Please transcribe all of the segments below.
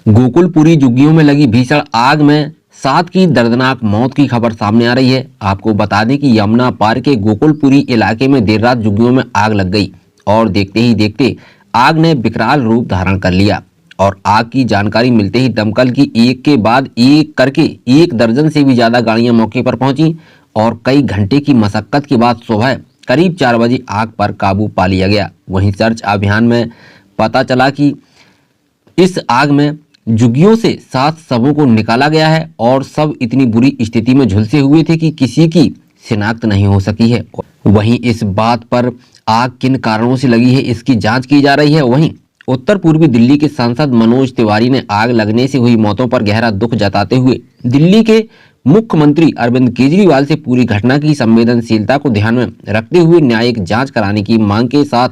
गोकुलपुरी झुग्गियों में लगी भीषण आग में 7 की दर्दनाक मौत की खबर सामने आ रही है। आपको बता दें कि यमुना पार के गोकुलपुरी इलाके में देर रात झुग्गियों में आग लग गई और देखते ही देखते आग ने विकराल रूप धारण कर लिया। और आग की जानकारी मिलते ही दमकल की एक के बाद एक करके 1 दर्जन से भी ज्यादा गाड़ियां मौके पर पहुंची और कई घंटे की मशक्कत के बाद सुबह करीब 4 बजे आग पर काबू पा लिया गया। वहीं सर्च अभियान में पता चला कि इस आग में झुग्गियों से 7 शवों को निकाला गया है और सब इतनी बुरी स्थिति में झुलसे हुए थे कि किसी की शिनाख्त नहीं हो सकी है। वहीं इस बात पर आग किन कारणों से लगी है इसकी जांच की जा रही है। वहीं उत्तर पूर्वी दिल्ली के सांसद मनोज तिवारी ने आग लगने से हुई मौतों पर गहरा दुख जताते हुए दिल्ली के मुख्यमंत्री अरविंद केजरीवाल से पूरी घटना की संवेदनशीलता को ध्यान में रखते हुए न्यायिक जांच कराने की मांग के साथ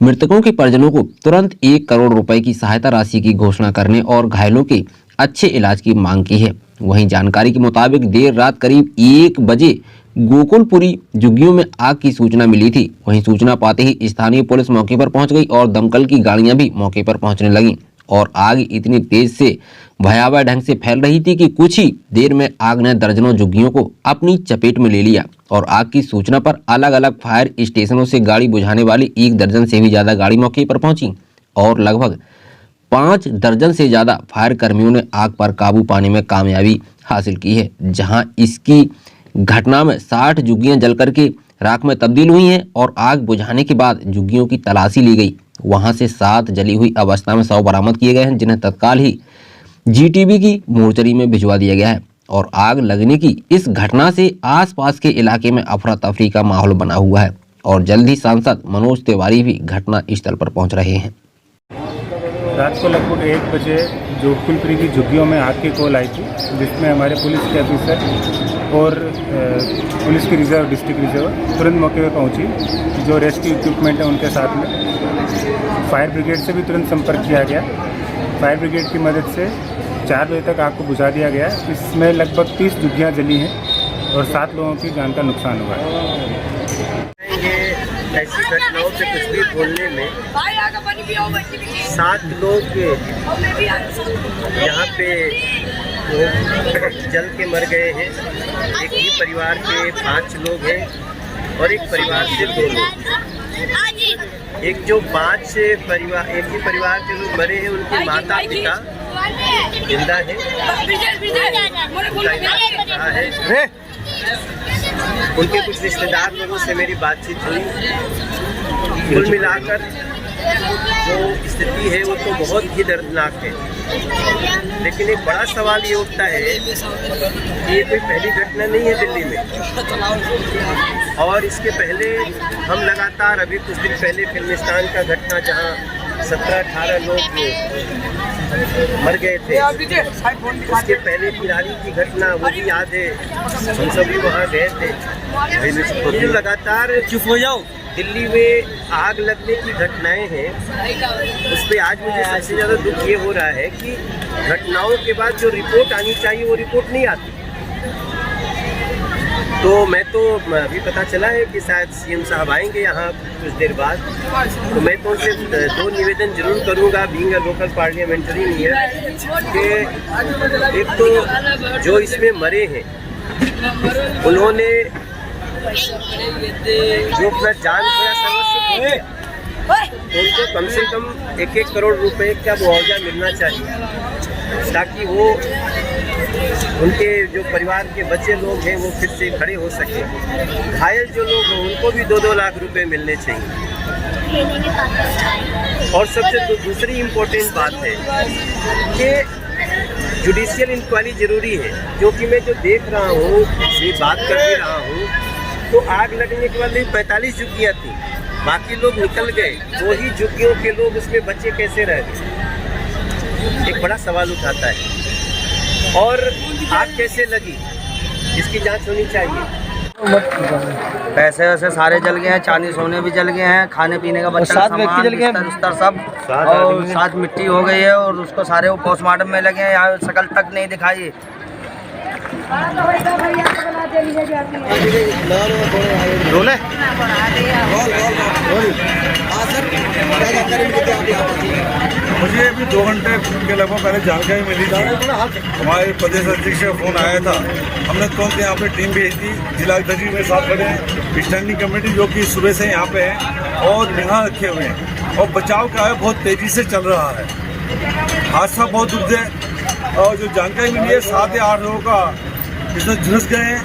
मृतकों के परिजनों को तुरंत 1 करोड़ रुपए की सहायता राशि की घोषणा करने और घायलों के अच्छे इलाज की मांग की है। वहीं जानकारी के मुताबिक देर रात करीब 1 बजे गोकुलपुरी झुग्गियों में आग की सूचना मिली थी। वहीं सूचना पाते ही स्थानीय पुलिस मौके पर पहुंच गई और दमकल की गाड़ियां भी मौके पर पहुंचने लगी और आग इतनी तेज से भयावह ढंग से फैल रही थी कि कुछ ही देर में आग ने दर्जनों झुग्गियों को अपनी चपेट में ले लिया। और आग की सूचना पर अलग अलग फायर स्टेशनों से गाड़ी बुझाने वाली 1 दर्जन से भी ज्यादा गाड़ी मौके पर पहुंची और लगभग 5 दर्जन से ज्यादा फायर कर्मियों ने आग पर काबू पाने में कामयाबी हासिल की है। जहां इसकी घटना में 60 झुग्गियां जल करके राख में तब्दील हुई हैं और आग बुझाने के बाद झुग्गियों की तलाशी ली गई। वहां से 7 जली हुई अवस्था में शव बरामद किए गए हैं, जिन्हें तत्काल ही जीटीबी की मोर्चरी में भिजवा दिया गया है। और आग लगने की इस घटना से आसपास के इलाके में अफरा तफरी का माहौल बना हुआ है और जल्द ही सांसद मनोज तिवारी भी घटना स्थल पर पहुंच रहे हैं। रात को लगभग 1 बजे गोकुलपुरी की झुग्गियों में आग की कॉल आई थी, जिसमें हमारे पुलिस के ऑफिसर और पुलिस की रिजर्व डिस्ट्रिक्ट रिजर्व तुरंत मौके पर पहुंची। जो रेस्क्यू इक्विपमेंट है उनके साथ में फायर ब्रिगेड से भी तुरंत संपर्क किया गया। फायर ब्रिगेड की मदद से 4 बजे तक आग को बुझा दिया गया। इसमें लगभग 30 झुग्गियाँ जली हैं और 7 लोगों की जान का नुकसान हुआ है। ऐसी घटनाओं से कुछ भी बोलने में 7 लोग यहाँ पे जल के मर गए हैं। एक ही परिवार के 5 लोग हैं और एक परिवार से 2 लोग। एक जो 5 परिवार एक ही परिवार के लोग मरे हैं, उनके माता पिता जिंदा है, है। उनके कुछ रिश्तेदार लोगों से मेरी बातचीत हुई। कुल मिलाकर जो स्थिति है वो तो बहुत ही दर्दनाक है। लेकिन एक बड़ा सवाल ये उठता है कि ये कोई पहली घटना नहीं है दिल्ली में, और इसके पहले हम लगातार अभी कुछ दिन पहले फिल्मिस्तान का घटना जहाँ 17-18 लोग मर गए थे, उसके पहले किरारी की घटना वो भी याद है, हम सभी वहाँ गए थे। तो लगातार चुप हो जाओ दिल्ली में आग लगने की घटनाएं हैं, उस पर आज मुझे सबसे ज़्यादा दुख ये हो रहा है कि घटनाओं के बाद जो रिपोर्ट आनी चाहिए वो रिपोर्ट नहीं आती। तो मैं तो अभी पता चला है कि शायद सीएम साहब आएंगे यहाँ कुछ देर बाद, तो मैं तो उनसे 2 निवेदन जरूर करूँगा being a local parliamentary year कि एक तो जो इसमें मरे हैं उन्होंने जो अपना जान खोया सर्वस्व खो दिया, उनको कम से कम 1-1 करोड़ रुपए का मुआवजा मिलना चाहिए ताकि वो उनके जो परिवार के बच्चे लोग हैं वो फिर से खड़े हो सके। घायल जो लोग हैं उनको भी 2-2 लाख रुपए मिलने चाहिए। और सबसे दूसरी इम्पोर्टेंट बात है कि जुडिशियल इंक्वायरी जरूरी है, क्योंकि मैं जो देख रहा हूँ, ये बात कर भी रहा हूँ, तो आग लगने के बाद 45 झुग्गियाँ थी, बाकी लोग निकल गए, 2 ही झुग्गियों के लोग उसमें बच्चे कैसे रह गए? एक बड़ा सवाल उठाता है। और आग कैसे लगी इसकी जांच होनी चाहिए। पैसे वैसे सारे जल गए हैं, चांदी सोने भी जल गए हैं, खाने पीने का बच्चा सामान बिस्तर सब, और 7 मिट्टी हो गई है और उसको सारे वो पोस्टमार्टम में लगे हैं। यहाँ शकल तक नहीं दिखाई। रोले मुझे अभी 2 घंटे के लगभग पहले जानकारी मिली थी। हमारे प्रदेश अध्यक्ष का फोन आया था। हमने तुरंत यहाँ पे टीम भेज दी। जिलाध्यक्ष मेरे साथ खड़े हैं, स्टैंडिंग कमेटी जो कि सुबह से यहाँ पे है और निगाह रखे हुए हैं और बचाव का है बहुत तेजी से चल रहा है। हादसा बहुत दुख है और जो जानकारी मिली है 7 या 8 लोगों का इसमें झुलस गए हैं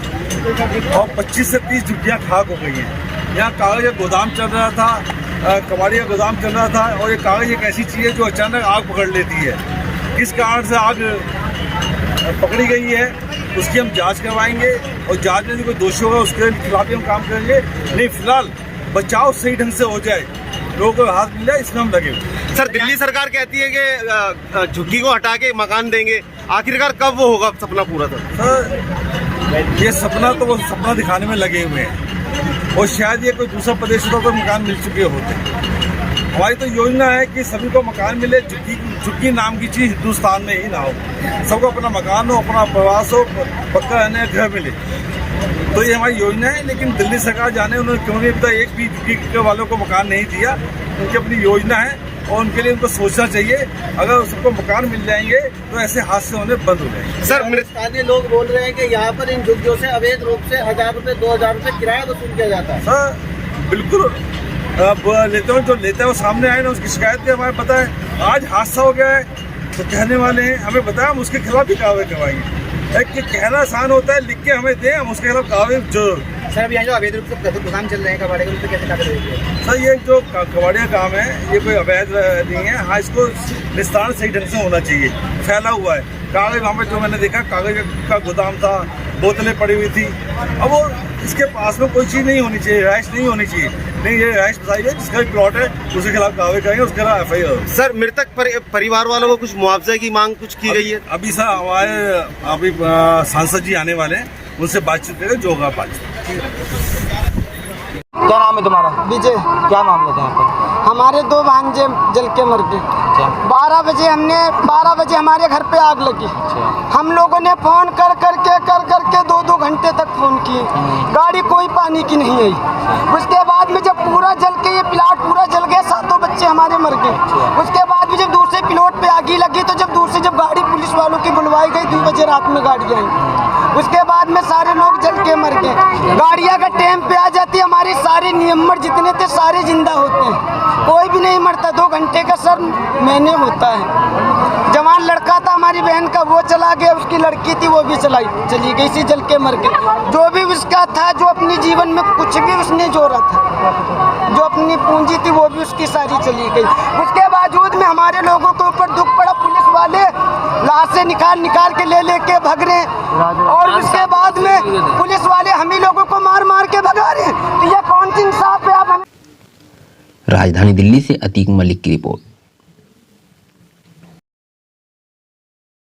और 25 से 30 झुग्गियाँ खाक हो गई हैं। यहाँ कागज का गोदाम चल रहा था, कबाड़ी का गोदाम चल रहा था और ये कागज एक ऐसी चीज़ है जो अचानक आग पकड़ लेती है। किस कारण से आग पकड़ी गई है उसकी हम जांच करवाएंगे और जांच में कोई दोषी होगा उसके खिलाफ हम काम करेंगे। नहीं, फिलहाल बचाव सही ढंग से हो जाए, लोगों को हाथ मिल जाए, इसमें हम लगे हुए। सर, दिल्ली सरकार कहती है कि झुग्गी को हटा के मकान देंगे, आखिरकार कब वो होगा सपना पूरा? सर, ये सपना तो वो सपना दिखाने में लगे हुए हैं और शायद ये कोई दूसरा प्रदेश होता तो मकान मिल चुके होते। हमारी तो योजना है कि सभी को मकान मिले, झुग्गी नाम की चीज़ हिंदुस्तान में ही ना हो, सबको अपना मकान हो, अपना प्रवास हो, पक्का रहने घर मिले, तो ये हमारी योजना है। लेकिन दिल्ली सरकार जाने उन्होंने क्यों नहीं पता एक भी झुग्गी के वालों को मकान नहीं दिया। उनकी अपनी योजना है और उनके लिए उनको सोचना चाहिए। अगर सबको मकान मिल जाएंगे तो ऐसे हादसे होने बंद हो जाएंगे। सर, स्थानीय लोग बोल रहे हैं कि यहाँ पर इन झुग्गियों से अवैध रूप से 1000 रुपये 2000 रुपये किराया वसूल किया जाता है। सर, बिल्कुल लेते हो जो लेते हैं वो सामने आए ना, उसकी शिकायत भी हमें पता है। आज हादसा हो गया है तो कहने वाले हैं, हमें बताया, हम उसके खिलाफ भी कार्रवाई करवाएंगे। एक कि कहना आसान होता है, लिख के हमें दें, हम उसके खिलाफ कार्रवाई जरूर। सर, अभी यहाँ जो अवैध रूप से दुकान चल रहे हैं कबाड़ी के, कैसे कार्रवाई होगी? सर, ये जो कबाड़ी का काम है ये कोई अवैध नहीं है। हाँ, इसको निस्तारण सही ढंग से होना चाहिए। फैला हुआ है कागज, वहाँ पे जो मैंने देखा कागज का गोदाम था, बोतलें पड़ी हुई थी। अब वो इसके पास में कोई चीज़ नहीं होनी चाहिए, रहाइश नहीं होनी चाहिए। नहीं, ये रहाइश बताई है, जिसका भी प्लॉट है उसके खिलाफ कार्रवाई करेंगे, उसके खिलाफ FIR। सर, मृतक परिवार वालों को कुछ मुआवजे की मांग कुछ की गई है? अभी सर हमारे अभी सांसद जी आने वाले हैं, उनसे बातचीत करें, जो होगा बातचीत। क्या नाम है तुम्हारा? विजय। क्या मामला था यहाँ पर? हमारे 2 भांजे जल के मर गए। 12 बजे हमारे घर पे आग लगी। हम लोगों ने फोन कर करके 2 घंटे तक फोन किए, गाड़ी कोई पानी की नहीं आई। उसके बाद में जब पूरा जल के ये प्लाट पूरा जल गया, 7 बच्चे हमारे मर गए। उसके बाद में जब दूसरे प्लॉट पे आग लगी तो जब गाड़ी पुलिस वालों की बुलवाई गई, 2 बजे रात में गाड़ी आई। उसके बाद में सारे लोग जल के मर गए। गाड़ी अगर टाइम पे आ जाती, हमारे सारे नियमर जितने थे सारे जिंदा होते हैं, कोई भी नहीं मरता। 2 घंटे का सर मैंने होता है। जवान लड़का था हमारी बहन का, वो चला गया, उसकी लड़की थी वो भी चली गई, इसी जल के मर गई। जो भी उसका था, जो अपने जीवन में कुछ भी उसने जोड़ा था, जो अपनी पूंजी थी वो भी उसकी सारी चली गई। उसके बावजूद में हमारे लोगों के ऊपर दुख पड़ा। पुलिस वाले लाशें निकाल के लेके भग रहे हैं और उसके बाद में पुलिस वाले हम ही लोगों को मार के भगा रहे हैं। तो ये कौन सी इंसाफ है? आप राजधानी दिल्ली से अतीक मलिक की रिपोर्ट।